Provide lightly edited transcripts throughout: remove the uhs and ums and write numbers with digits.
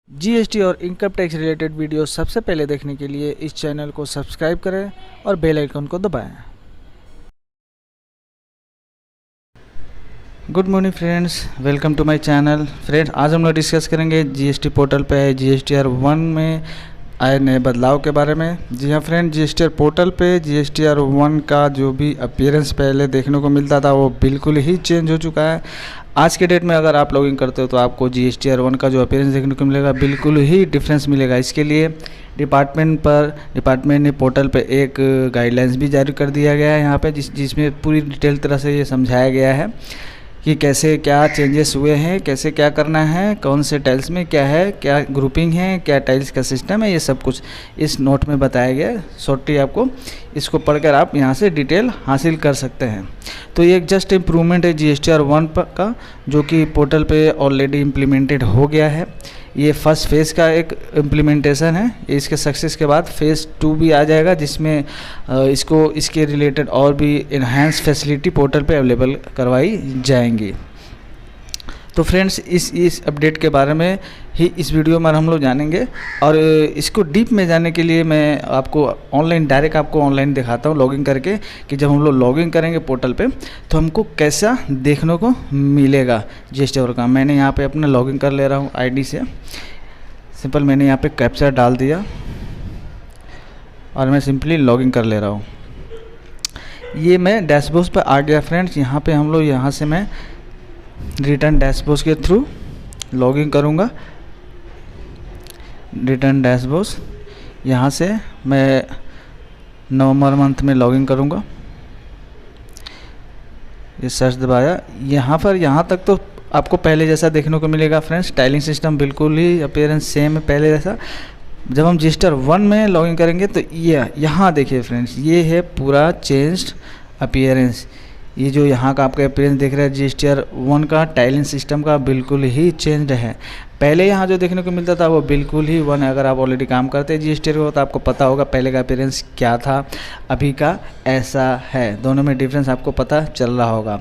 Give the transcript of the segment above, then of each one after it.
GST और income tax related video सबसे पहले देखने के लिए इस चैनल को सब्सक्राइब करें और बेल आइकन को दबाएं। Good morning friends, welcome to my channel. Friends, आज हम लोग डिस्कस करेंगे जीएसटी पोर्टल पे जीएसटीआर 1 में आए नए बदलाव के बारे में। जी हाँ फ्रेंड, जीएसटीआर पोर्टल पे जीएसटीआर 1 का जो भी अपीयरेंस पहले देखने को मिलता था वो बिल्कुल ही चेंज हो चुका है। आज के डेट में अगर आप लॉगिन करते हो तो आपको जीएसटीआर 1 का जो अपीयरेंस देखने को मिलेगा बिल्कुल ही डिफरेंस मिलेगा। इसके लिए डिपार्टमेंट ने पोर्टल पे एक गाइडलाइंस भी जारी कर दिया गया है यहाँ पे, जिसमें पूरी डिटेल तरह से ये समझाया गया है कि कैसे क्या चेंजेस हुए हैं, कैसे क्या करना है, कौन से टाइल्स में क्या है, क्या ग्रुपिंग है, क्या टाइल्स का सिस्टम है, ये सब कुछ इस नोट में बताया गया है। शॉर्टली आपको इसको पढ़कर आप यहाँ से डिटेल हासिल कर सकते हैं। तो ये एक जस्ट इम्प्रूवमेंट है जीएसटीआर 1 का, जो कि पोर्टल पे ऑलरेडी इम्प्लीमेंटेड हो गया है। ये फर्स्ट फेज़ का एक इम्प्लीमेंटेशन है। इसके सक्सेस के बाद फेज़ 2 भी आ जाएगा, जिसमें इसके रिलेटेड और भी इन्हांस फैसिलिटी पोर्टल पे अवेलेबल करवाई जाएंगी। तो फ्रेंड्स, इस अपडेट के बारे में ही इस वीडियो में हम लोग जानेंगे, और इसको डीप में जाने के लिए मैं आपको डायरेक्ट आपको ऑनलाइन दिखाता हूँ लॉगिन करके, कि जब हम लोग लॉगिन करेंगे पोर्टल पे तो हमको कैसा देखने को मिलेगा जीएसटीआर का। मैंने यहाँ पे अपना लॉगिन कर ले रहा हूँ आईडी से। सिंपल मैंने यहाँ पे कैप्चा डाल दिया और मैं सिंपली लॉगिन कर ले रहा हूँ। ये मैं डैशबोर्ड पर आ गया फ्रेंड्स। यहाँ पे हम लोग यहाँ से मैं रिटर्न डैशबोर्ड के थ्रू लॉगिन करूँगा। रिटर्न डैशबोर्ड यहाँ से मैं नवंबर मंथ में लॉगिन करूँगा। ये सर्च दबाया, यहाँ तक तो आपको पहले जैसा देखने को मिलेगा फ्रेंड्स। टाइलिंग सिस्टम बिल्कुल ही अपीयरेंस सेम है पहले जैसा। जब हम जीएसटीआर 1 में लॉगिन करेंगे तो ये यहाँ देखिए फ्रेंड्स, ये है पूरा चेंज्ड अपीयरेंस। ये जो यहाँ का आपका अपीयरेंस देख रहे हैं जीएसटीआर 1 का टाइलिंग सिस्टम का बिल्कुल ही चेंज्ड है। पहले यहाँ जो देखने को मिलता था वो बिल्कुल ही 1 है। अगर आप ऑलरेडी काम करते हैं जीएसटीआर को तो आपको पता होगा पहले का अपीयरेंस क्या था, अभी का ऐसा है। दोनों में डिफरेंस आपको पता चल रहा होगा।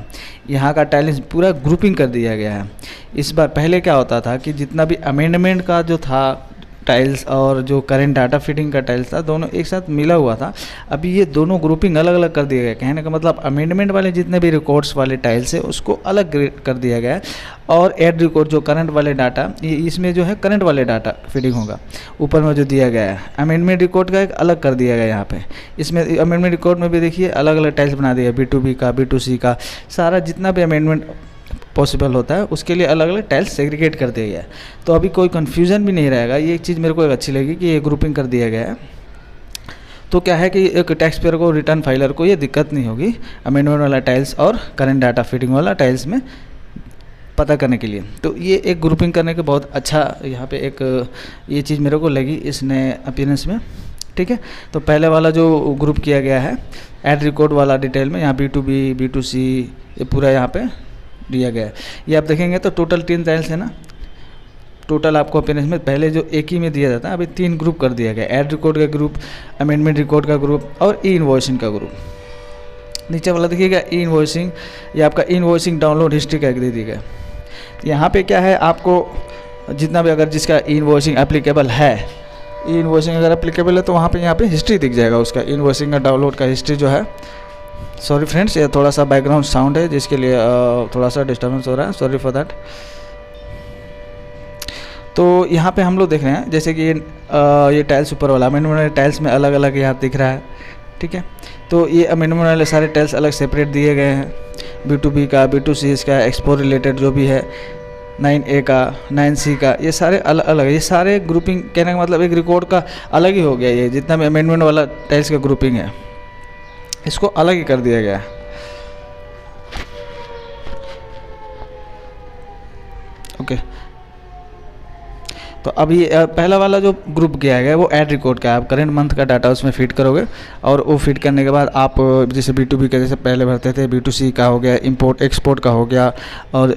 यहाँ का टाइलिंग पूरा ग्रुपिंग कर दिया गया है इस बार। पहले क्या होता था कि जितना भी अमेंडमेंट का जो था टाइल्स और जो करंट डाटा फीडिंग का टाइल्स था, दोनों एक साथ मिला हुआ था। अभी ये दोनों ग्रुपिंग अलग अलग कर दिया गया। कहने का मतलब अमेंडमेंट वाले जितने भी रिकॉर्ड्स वाले टाइल्स है उसको अलग कर दिया गया है, और एड रिकॉर्ड जो करंट वाले डाटा, इसमें जो है करंट वाले डाटा फीडिंग होगा ऊपर में जो दिया गया है। अमेंडमेंट रिकॉर्ड का एक अलग कर दिया गया यहाँ पे। इसमें अमेंडमेंट रिकॉर्ड में भी देखिए अलग अलग टाइल्स बना दिया, B2B का, B2C का, सारा जितना भी अमेंडमेंट पॉसिबल होता है उसके लिए अलग अलग टाइल्स सेग्रीगेट कर दिया गया है। तो अभी कोई कन्फ्यूज़न भी नहीं रहेगा। ये एक चीज़ मेरे को एक अच्छी लगी कि ये ग्रुपिंग कर दिया गया है। तो क्या है कि एक टैक्स पेयर को, रिटर्न फाइलर को ये दिक्कत नहीं होगी अमेंडमेंट वाला टाइल्स और करंट डाटा फीडिंग वाला टाइल्स में पता करने के लिए। तो ये एक ग्रुपिंग करने के बहुत अच्छा यहाँ पे एक ये चीज़ मेरे को लगी इस नए अपीयरेंस में। ठीक है, तो पहले वाला जो ग्रुप किया गया है एड रिकॉर्ड वाला डिटेल में, यहाँ B2B, B2C ये पूरा यहाँ पे दिया गया है। ये आप देखेंगे तो टोटल 3 टाइल्स है ना। टोटल आपको अपीयरेंस में पहले जो एक ही में दिया जाता है, अभी 3 ग्रुप कर दिया गया। ऐड रिकॉर्ड का ग्रुप, अमेंडमेंट रिकॉर्ड का ग्रुप और ई इनवॉइसिंग का ग्रुप। नीचे वाला देखिएगा ई इनवॉइसिंग, ये आपका ई इनवॉइसिंग डाउनलोड हिस्ट्री का दे दिया गया। यहाँ पे क्या है, आपको जितना भी अगर जिसका ई इनवॉइसिंग एप्लीकेबल है, ई इनवॉइसिंग अगर एप्लीकेबल है तो वहाँ पे यहाँ पे हिस्ट्री दिख जाएगा उसका। ई इनवॉइसिंग का डाउनलोड का हिस्ट्री जो है। सॉरी फ्रेंड्स, ये थोड़ा सा बैकग्राउंड साउंड है जिसके लिए थोड़ा सा डिस्टर्बेंस हो रहा है, सॉरी फॉर दैट। तो यहाँ पे हम लोग देख रहे हैं जैसे कि ये टाइल्स ऊपर वाला अमेंडमेंट वाले टाइल्स में अलग अलग यहाँ दिख रहा है। ठीक है, तो ये अमेंडमेंट वाले सारे टाइल्स अलग सेपरेट दिए गए हैं। B2B का, B2C का, एक्सपोर्ट रिलेटेड जो भी है, 9A का, 9C का, ये सारे अलग अलग, ये सारे ग्रुपिंग कहने का मतलब एक रिकॉर्ड का अलग ही हो गया। ये जितना भी अमेंडमेंट वाला टाइल्स का ग्रुपिंग है इसको अलग ही कर दिया गया है। ओके, तो अभी पहला वाला जो ग्रुप किया गया है वो ऐड रिकॉर्ड का है। आप करेंट मंथ का डाटा उसमें फीड करोगे, और वो फीड करने के बाद आप जैसे B2B का जैसे पहले भरते थे, B2C का हो गया, इंपोर्ट एक्सपोर्ट का हो गया, और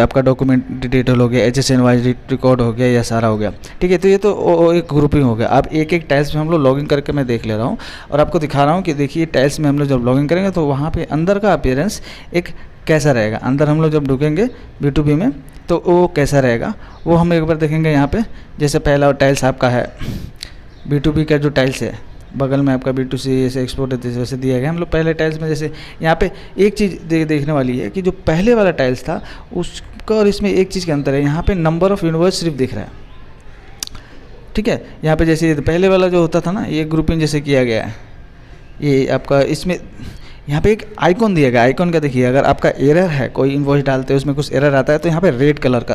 आपका डॉक्यूमेंट डिटेल हो गया, HSN वाइज रिकॉर्ड हो गया, यह सारा हो गया। ठीक है, तो ये तो एक ग्रुपिंग हो गया। अब एक एक टाइल्स में हम लोग लॉगिन करके मैं देख ले रहा हूँ और आपको दिखा रहा हूँ कि देखिए टाइल्स में हम लोग जब लॉगिन करेंगे तो वहाँ पर अंदर का अपीयरेंस एक कैसा रहेगा, अंदर हम लोग जब ढुकेंगे B2B में तो वो कैसा रहेगा वो हम एक बार देखेंगे। यहाँ पे जैसे पहला टाइल्स आपका है B2B का जो टाइल्स है, बगल में आपका B2C ऐसे एक्सपोर्ट है वैसे दिया गया। हम लोग पहले टाइल्स में जैसे यहाँ पे एक चीज़ देखने वाली है कि जो पहले वाला टाइल्स था उसका और इसमें एक चीज़ के अंतर है, यहाँ पे नंबर ऑफ़ इनवॉइस सिर्फ दिख रहा है, ठीक है। यहाँ पे जैसे पहले वाला जो होता था ना, ये ग्रुपिंग जैसे किया गया है, ये आपका इसमें यहाँ पे एक आइकॉन दिया गया। आइकॉन का देखिए, अगर आपका एरर है, कोई इनवॉइस डालते हैं उसमें कुछ एरर आता है तो यहाँ पे रेड कलर का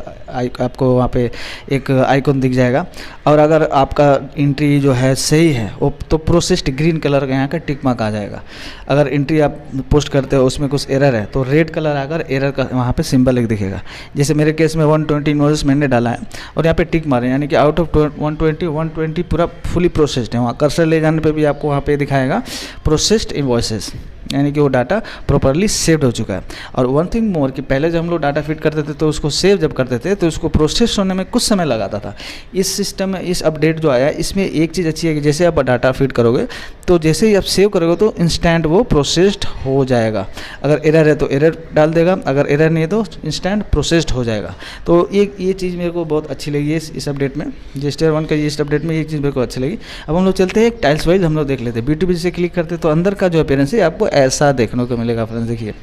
आपको वहाँ पे एक आइकॉन दिख जाएगा। और अगर आपका एंट्री जो है सही है वो तो प्रोसेस्ड ग्रीन कलर का यहाँ का टिक मार्क आ जाएगा। अगर एंट्री आप पोस्ट करते हो उसमें कुछ एरर है तो रेड कलर आकर एरर का वहाँ पे सिंबल एक दिखेगा। जैसे मेरे केस में 120 इनवॉइस मैंने डाला है और यहाँ पे टिक मारे, यानी कि आउट ऑफ 120 पूरा फुली प्रोसेस्ड है। वहाँ कर्सर ले जाने पे भी आपको वहाँ पे दिखाएगा प्रोसेस्ड इनवॉइसेस, यानी कि वो डाटा प्रॉपरली सेव्ड हो चुका है। और वन थिंग मोर कि पहले जब हम लोग डाटा फिट करते थे तो उसको सेव जब करते थे तो उसको प्रोसेस होने में कुछ समय लगाता था। इस सिस्टम में इस अपडेट जो आया इसमें एक चीज़ अच्छी है कि जैसे आप डाटा फिट करोगे तो जैसे ही आप सेव करोगे तो इंस्टेंट वो प्रोसेस्ड हो जाएगा। अगर एरर है तो एरर डाल देगा, अगर एरर नहीं है तो इंस्टेंट प्रोसेस्ड हो जाएगा। तो ये चीज़ मेरे को बहुत अच्छी लगी इस अपडेट में, GSTR 1 का इस अपडेट में एक चीज़ मेरे को अच्छी लगी। अब हम लोग चलते हैं एक टाइल्स वाइज हम लोग देख लेते हैं। B2B से क्लिक करते तो अंदर का जो अपीयरेंस है आपको ऐसा देखने को मिलेगा फ्रेंड्स। देखिए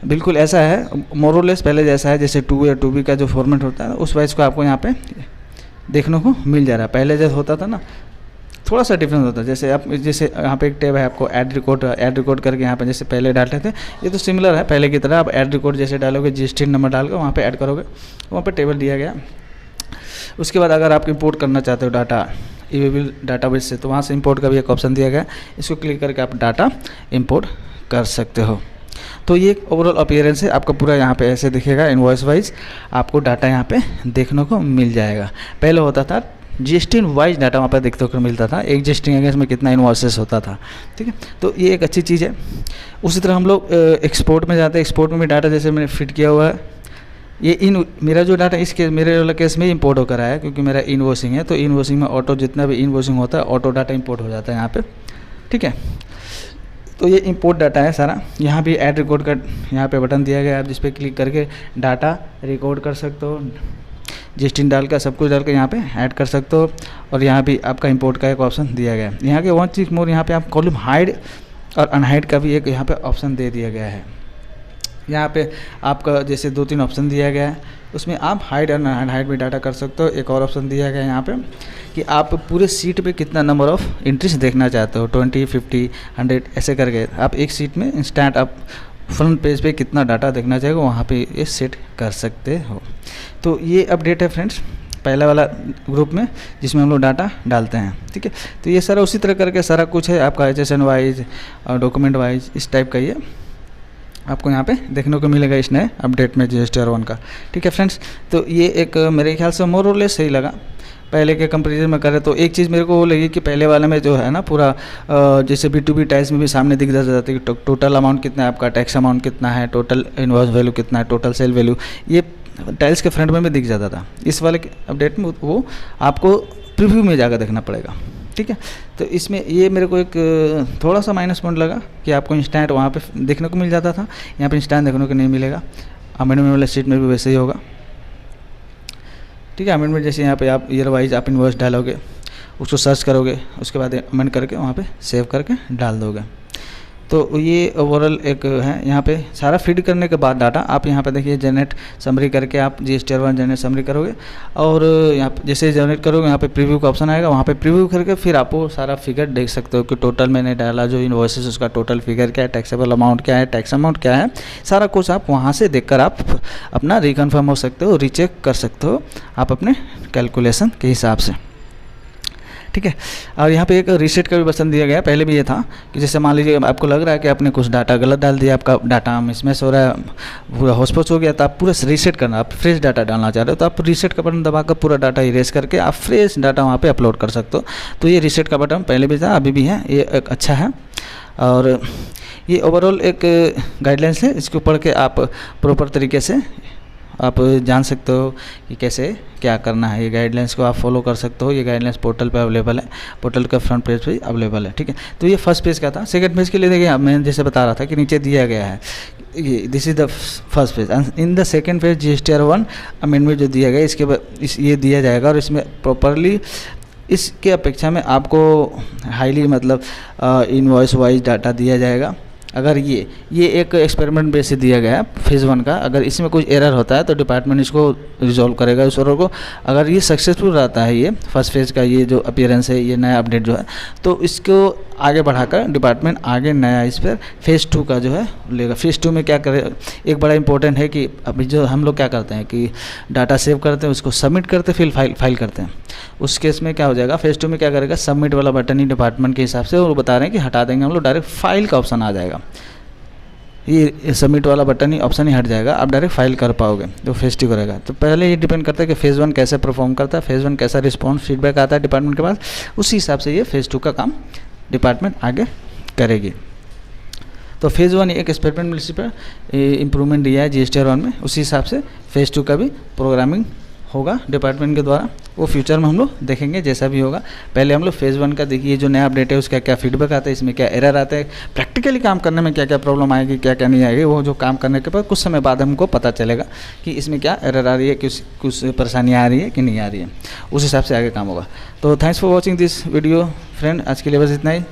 बिल्कुल ऐसा है, मोरलेस पहले जैसा है, जैसे 2A या 2B का जो फॉर्मेट होता है उस वाइज को आपको यहाँ पे देखने को मिल जा रहा है। पहले जैसे होता था ना थोड़ा सा डिफरेंस होता है। जैसे यहाँ पे एक टैब है, आपको ऐड रिकॉर्ड करके यहाँ पे जैसे पहले डालते थे ये तो सिमिलर है पहले की तरह। आप ऐड रिकॉर्ड जैसे डालोगे GST नंबर डाल कर वहाँ पे ऐड करोगे, वहाँ पे टेबल दिया गया। उसके बाद अगर आप इंपोर्ट करना चाहते हो डाटा EVL डाटाबेस से तो वहाँ से इंपोर्ट का भी एक ऑप्शन दिया गया, इसको क्लिक करके आप डाटा इंपोर्ट कर सकते हो। तो ये ओवरऑल अपीयरेंस है आपका पूरा, यहाँ पे ऐसे दिखेगा इनवॉइस वाइज आपको डाटा यहाँ पे देखने को मिल जाएगा। पहले होता था GST वाइज डाटा वहाँ पर देखने को मिलता था, एक GST अगेंस्ट में कितना इनवॉइसेस होता था, ठीक है। तो ये एक अच्छी चीज़ है। उसी तरह हम लोग एक्सपोर्ट में जाते हैं, एक्सपोर्ट में भी डाटा जैसे मैंने फिट किया हुआ है, ये मेरा जो डाटा इस केस मेरे वाला केस में इंपोर्ट होकर आया है क्योंकि मेरा इनवॉइसिंग है। तो इनवॉइसिंग में ऑटो जितना भी इनवॉइसिंग होता है ऑटो डाटा इंपोर्ट हो जाता है यहाँ पे, ठीक है। तो ये इंपोर्ट डाटा है सारा। यहाँ भी ऐड रिकॉर्ड का यहाँ पे बटन दिया गया है, आप जिस पे क्लिक करके डाटा रिकॉर्ड कर सकते हो, GST डाल कर सब कुछ डाल कर यहाँ पे ऐड कर सकते हो। और यहाँ भी आपका इंपोर्ट का एक ऑप्शन दिया गया है। यहाँ के वन चीज़ मोर, यहाँ पे आप कॉलम हाइड और अनहाइड का भी एक यहाँ पे ऑप्शन दे दिया गया है। यहाँ पे आपका जैसे 2-3 ऑप्शन दिया गया है, उसमें आप हाइड और अनहाइड भी डाटा कर सकते हो। एक और ऑप्शन दिया गया है यहाँ पे कि आप पूरे सीट पे कितना नंबर ऑफ़ एंट्रीज देखना चाहते हो, 20, 50, 100 ऐसे करके आप एक सीट में इंस्टेंट आप फ्रंट पेज पे कितना डाटा देखना चाहेगा वहाँ पे ये सेट कर सकते हो। तो ये अपडेट है फ्रेंड्स पहला वाला ग्रुप में जिसमें हम लोग डाटा डालते हैं, ठीक है। तो ये सारा उसी तरह करके सारा कुछ है आपका HSN वाइज और डॉक्यूमेंट वाइज, इस टाइप का ये आपको यहाँ पे देखने को मिलेगा इस नए अपडेट में GSTR 1 का, ठीक है फ्रेंड्स। तो ये एक मेरे ख्याल से मोर और लेस सही लगा पहले के कंपेरिजन में करें। तो एक चीज़ मेरे को वो लगी कि पहले वाले में जो है ना पूरा जैसे B2B टाइल्स में भी सामने दिख जाता है कि टोटल अमाउंट कितना है, आपका टैक्स अमाउंट कितना है, टोटल इनवॉइस वैल्यू कितना है, टोटल सेल वैल्यू, ये टाइल्स के फ्रंट में भी दिख जाता था। इस वाले अपडेट में वो आपको प्रीव्यू में जाकर देखना पड़ेगा, ठीक है। तो इसमें ये मेरे को एक थोड़ा सा माइनस पॉइंट लगा कि आपको इंस्टेंट वहाँ पे देखने को मिल जाता था, यहाँ पे इंस्टेंट देखने को नहीं मिलेगा। अमेंडमेंट वाले शीट में भी वैसे ही होगा, ठीक है। अमेंडमेंट जैसे यहाँ पे आप ईयर वाइज आप इनवॉइस डालोगे, उसको सर्च करोगे, उसके बाद अमेंड करके वहाँ पे सेव करके डाल दोगे। तो ये ओवरऑल एक है। यहाँ पे सारा फीड करने के बाद डाटा आप यहाँ पे देखिए जनरेट समरी करके आप GSTR 1 जनरेट समरी करोगे और यहाँ पे जैसे जनरेट करोगे यहाँ पे प्रीव्यू का ऑप्शन आएगा, वहाँ पे प्रीव्यू करके फिर आप वो सारा फिगर देख सकते हो कि टोटल मैंने डाला जो इनवॉइसेस उसका टोटल फिगर क्या है, टैक्सेबल अमाउंट क्या है, टैक्स अमाउंट क्या है, सारा कुछ आप वहाँ से देखकर आप अपना रिकन्फर्म हो सकते हो, रीचेक कर सकते हो आप अपने कैलकुलेशन के हिसाब से, ठीक है। और यहाँ पे एक रीसेट का भी बटन दिया गया है। पहले भी ये था कि जैसे मान लीजिए आपको लग रहा है कि आपने कुछ डाटा गलत डाल दिया, आपका डाटा मिसमैच हो रहा है, पूरा होस्पोच हो गया, तो आप पूरा रीसेट करना, आप फ्रेश डाटा डालना चाह रहे हो तो आप रीसेट का बटन दबाकर पूरा डाटा इरेज करके आप फ्रेश डाटा वहाँ पे अपलोड कर सकते हो। तो ये रीसेट का बटन पहले भी था, अभी भी है, ये एक अच्छा है। और ये ओवरऑल एक गाइडलाइंस है, इसको पढ़ के आप प्रॉपर तरीके से आप जान सकते हो कि कैसे क्या करना है। ये गाइडलाइंस को आप फॉलो कर सकते हो। ये गाइडलाइंस पोर्टल पे अवेलेबल है, पोर्टल का फ्रंट पेज पे अवेलेबल है, ठीक है। तो ये फर्स्ट पेज का था। सेकंड पेज के लिए देखिए मैं जैसे बता रहा था कि नीचे दिया गया है ये this is the first phase. In the second phase GSTR 1 amendment जो दिया गया इसके बाद ये दिया जाएगा और इसमें प्रॉपरली इसके अपेक्षा में आपको हाईली मतलब इनवॉइस वाइज डाटा दिया जाएगा। अगर ये एक एक्सपेरिमेंट बेस से दिया गया है फेज़ 1 का, अगर इसमें कुछ एरर होता है तो डिपार्टमेंट इसको रिजॉल्व करेगा उस एरर को। अगर ये सक्सेसफुल रहता है ये फर्स्ट फेज़ का ये जो अपीयरेंस है, ये नया अपडेट जो है, तो इसको आगे बढ़ाकर डिपार्टमेंट आगे नया इस पर फेज़ 2 का जो है लेगा। फेज़ 2 में क्या करे, एक बड़ा इंपॉर्टेंट है कि अभी जो हम लोग क्या करते हैं कि डाटा सेव करते हैं, उसको सबमिट करते फिर फाइल करते हैं। उस केस में क्या हो जाएगा, फेज़ 2 में क्या करेगा, सबमिट वाला बटन ही डिपार्टमेंट के हिसाब से वो बता रहे हैं कि हटा देंगे हम लोग, डायरेक्ट फाइल का ऑप्शन आ जाएगा। ये सबमिट वाला बटन ही ऑप्शन ही हट जाएगा, आप डायरेक्ट फाइल कर पाओगे जो फेज़ 2 करेगा। तो पहले ये डिपेंड करता है कि फेज़ 1 कैसे परफॉर्म करता है, फेज़ 1 कैसा रिस्पॉन्स फीडबैक आता है डिपार्टमेंट के पास, उसी हिसाब से ये फेज़ 2 का काम डिपार्टमेंट आगे करेगी। तो फेज़ 1 एक एक्सपेरिमेंट पर इम्प्रूवमेंट दिया है GSTR 1 में, उसी हिसाब से फेज़ 2 का भी प्रोग्रामिंग होगा डिपार्टमेंट के द्वारा। वो फ्यूचर में हम लोग देखेंगे जैसा भी होगा। पहले हम लोग फेज़ 1 का देखिए, जो नया अपडेट है उसका क्या फीडबैक आता है, इसमें क्या एरर आता है, प्रैक्टिकली काम करने में क्या क्या प्रॉब्लम आएगी, क्या क्या नहीं आएगी, वो जो काम करने के बाद कुछ समय बाद हमको पता चलेगा कि इसमें क्या एरर आ रही है, कुछ परेशानियाँ आ रही है कि नहीं आ रही है, उस हिसाब से आगे काम होगा। तो thanks for watching this video friend, आज के लिए बस इतना ही।